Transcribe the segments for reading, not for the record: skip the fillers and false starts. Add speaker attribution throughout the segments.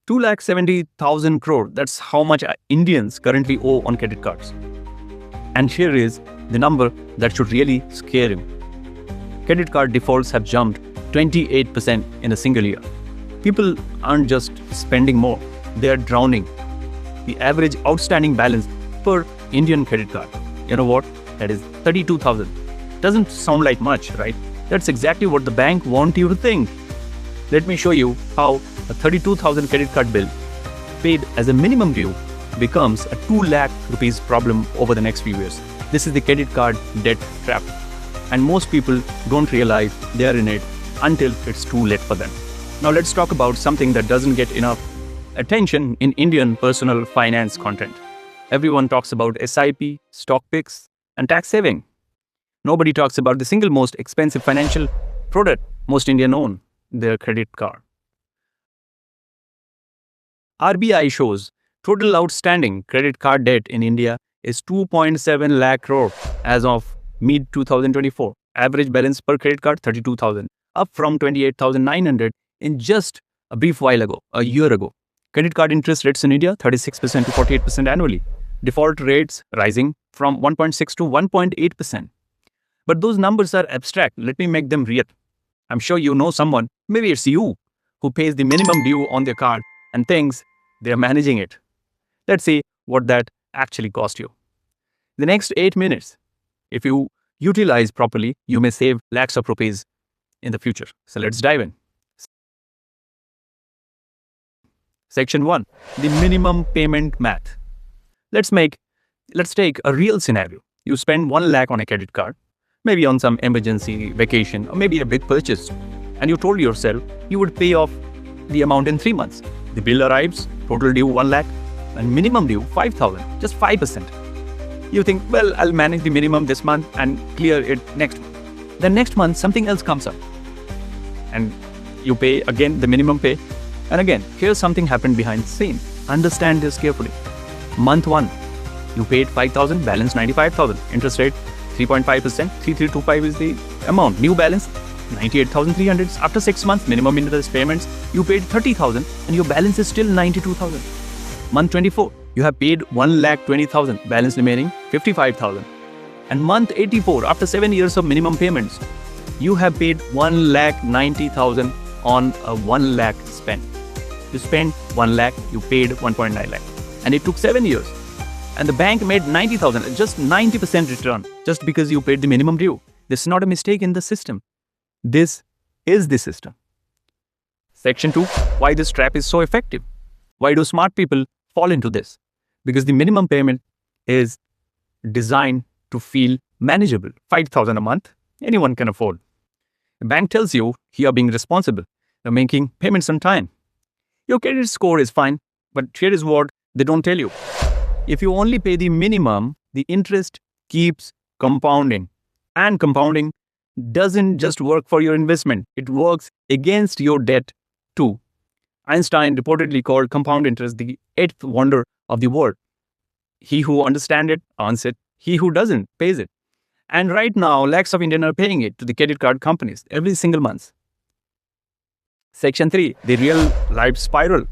Speaker 1: 2,70,000 crore. That's how much Indians currently owe on credit cards. And here is the number that should really scare him. Credit card defaults have jumped 28% in a single year. People aren't just spending more, they are drowning. The average outstanding balance per Indian credit card, you know what? That is 32,000. Doesn't sound like much, right? That's exactly what the bank wants you to think. Let me show you how a 32,000 credit card bill paid as a minimum due becomes a 2 lakh rupees problem over the next few years. This is the credit card debt trap. And most people don't realize they are in it until it's too late for them. Now let's talk about something that doesn't get enough attention in Indian personal finance content. Everyone talks about SIP, stock picks, and tax saving. Nobody talks about the single most expensive financial product most Indians own, their credit card. RBI shows total outstanding credit card debt in India is 2.7 lakh crore as of mid-2024. Average balance per credit card 32,000, up from 28,900 in just a brief while ago, a year ago. Credit card interest rates in India 36% to 48% annually. Default rates rising from 1.6 to 1.8%. But those numbers are abstract. Let me make them real. I'm sure you know someone, maybe it's you, who pays the minimum due on their card and thinks they're managing it. Let's see what that actually cost you. The next 8 minutes, if you utilize properly, you may save lakhs of rupees in the future. So let's dive in. Section 1, the minimum payment math. Let's take a real scenario. You spend 1 lakh on a credit card, maybe on some emergency, vacation, or maybe a big purchase. And you told yourself you would pay off the amount in 3 months. The bill arrives, total due 1 lakh, and minimum due 5,000, just 5%. You think, well, I'll manage the minimum this month and clear it next month. Then next month, something else comes up. And you pay again the minimum pay. And again, here's something happened behind the scene. Understand this carefully. Month 1, you paid 5,000, balance 95,000. Interest rate 3.5%, 3,325 is the amount. New balance 98,300. After 6 months, minimum interest payments, you paid 30,000 and your balance is still 92,000. Month 24, you have paid 1,20,000, balance remaining 55,000. And month 84, after 7 years of minimum payments, you have paid 1,90,000 on a 1 lakh spend. You spent 1 lakh, you paid 1.9 lakh. And it took 7 years. And the bank made 90,000, just 90% return, just because you paid the minimum due. This is not a mistake in the system. This is the system. Section 2, why this trap is so effective. Why do smart people fall into this? Because the minimum payment is designed to feel manageable. 5,000 a month, anyone can afford. The bank tells you you are being responsible. You're making payments on time. Your credit score is fine, but here is what they don't tell you. If you only pay the minimum, the interest keeps compounding. And compounding doesn't just work for your investment. It works against your debt too. Einstein reportedly called compound interest the 8th wonder of the world. He who understands it earns it. He who doesn't pays it. And right now, lakhs of Indians are paying it to the credit card companies every single month. Section 3, the real life spiral.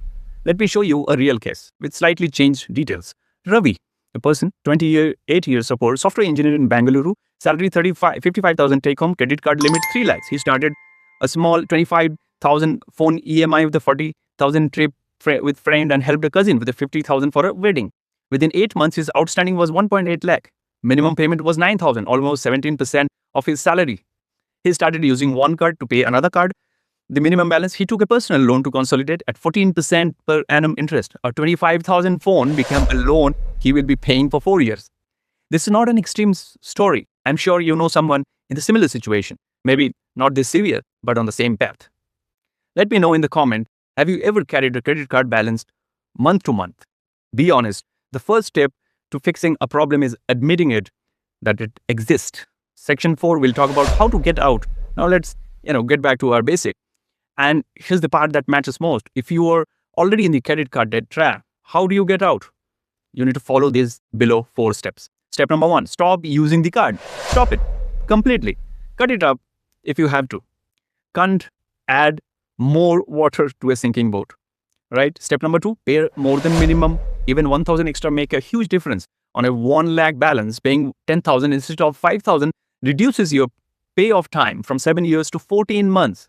Speaker 1: Let me show you a real case with slightly changed details. Ravi, a person, 28 years support, software engineer in Bangalore, salary 55,000 take home, credit card limit 3 lakhs. He started a small 25,000 phone EMI with a 40,000 trip with friend and helped a cousin with a 50,000 for a wedding. Within 8 months, his outstanding was 1.8 lakh. Minimum payment was 9,000, almost 17% of his salary. He started using one card to pay another card. The minimum balance, he took a personal loan to consolidate at 14% per annum interest. A 25,000 phone became a loan he will be paying for 4 years. This is not an extreme story. I'm sure you know someone in a similar situation. Maybe not this severe, but on the same path. Let me know in the comment, have you ever carried a credit card balance month to month? Be honest. The first step to fixing a problem is admitting that it exists. Section 4 will talk about how to get out. Now let's get back to our basic. And here's the part that matters most. If you are already in the credit card debt trap, how do you get out? You need to follow these below 4 steps. Step number 1, stop using the card. Stop it completely. Cut it up if you have to. Can't add more water to a sinking boat. right? Step number 2, pay more than minimum. Even 1,000 extra make a huge difference. On a 1 lakh balance, paying 10,000 instead of 5,000 reduces your payoff time from 7 years to 14 months.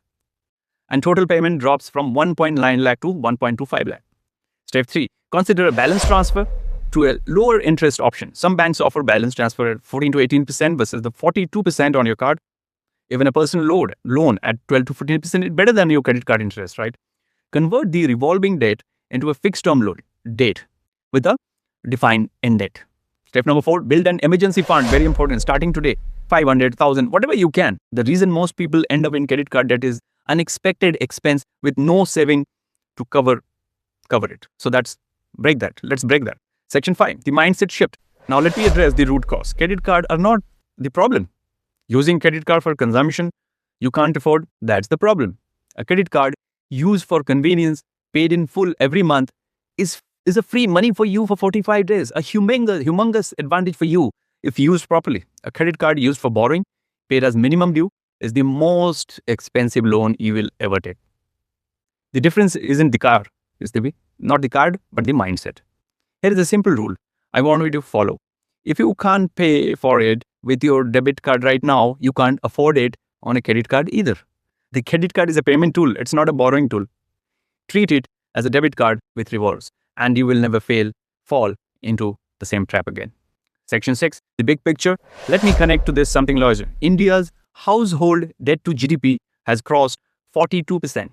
Speaker 1: And total payment drops from 1.9 lakh to 1.25 lakh. Step 3, consider a balance transfer to a lower interest option. Some banks offer balance transfer at 14 to 18% versus the 42% on your card. Even a personal loan at 12 to 14% is better than your credit card interest, right? Convert the revolving debt into a fixed term loan date with a defined end date. Step number 4, build an emergency fund. Very important. Starting today, 500,000, whatever you can. The reason most people end up in credit card debt is unexpected expense with no saving to cover it. So let's break that. Section 5, the mindset shift. Now let me address the root cause. Credit cards are not the problem. Using credit card for consumption you can't afford, that's the problem. A credit card used for convenience, paid in full every month, is a free money for you for 45 days. A humongous advantage for you if used properly. A credit card used for borrowing, paid as minimum due, is the most expensive loan you will ever take. The difference isn't the car, not the card, but the mindset. Here is a simple rule I want you to follow. If you can't pay for it with your debit card right now, you can't afford it on a credit card either. The credit card is a payment tool. It's not a borrowing tool. Treat it as a debit card with rewards, and you will never fall into the same trap again. Section 6, the big picture. Let me connect to this something larger. India's household debt to GDP has crossed 42%.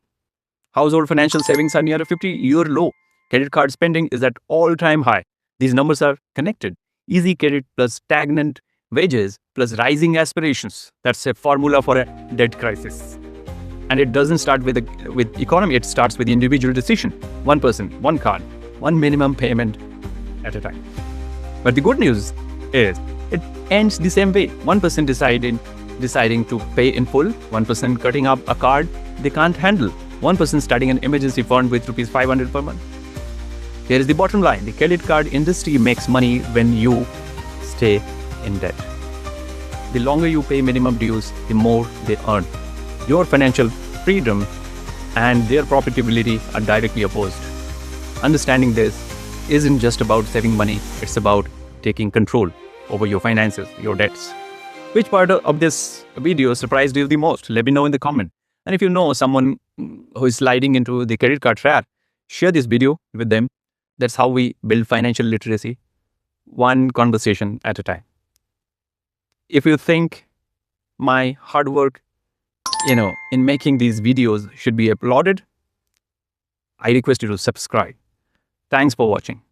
Speaker 1: Household financial savings are near a 50-year low. Credit card spending is at all-time high. These numbers are connected. Easy credit plus stagnant wages plus rising aspirations. That's a formula for a debt crisis. And it doesn't start with economy. It starts with the individual decision. One person, one card, one minimum payment at a time. But the good news is it ends the same way. One person deciding to pay in full, one person cutting up a card they can't handle, one person starting an emergency fund with rupees 500 per month. Here is the bottom line. The credit card industry makes money when you stay in debt. The longer you pay minimum dues, the more they earn. Your financial freedom and their profitability are directly opposed. Understanding this isn't just about saving money, it's about taking control over your finances, your debts. Which part of this video surprised you the most? Let me know in the comment. And if you know someone who is sliding into the credit card trap, share this video with them. That's how we build financial literacy, one conversation at a time. If you think my hard work, in making these videos should be applauded, I request you to subscribe. Thanks for watching.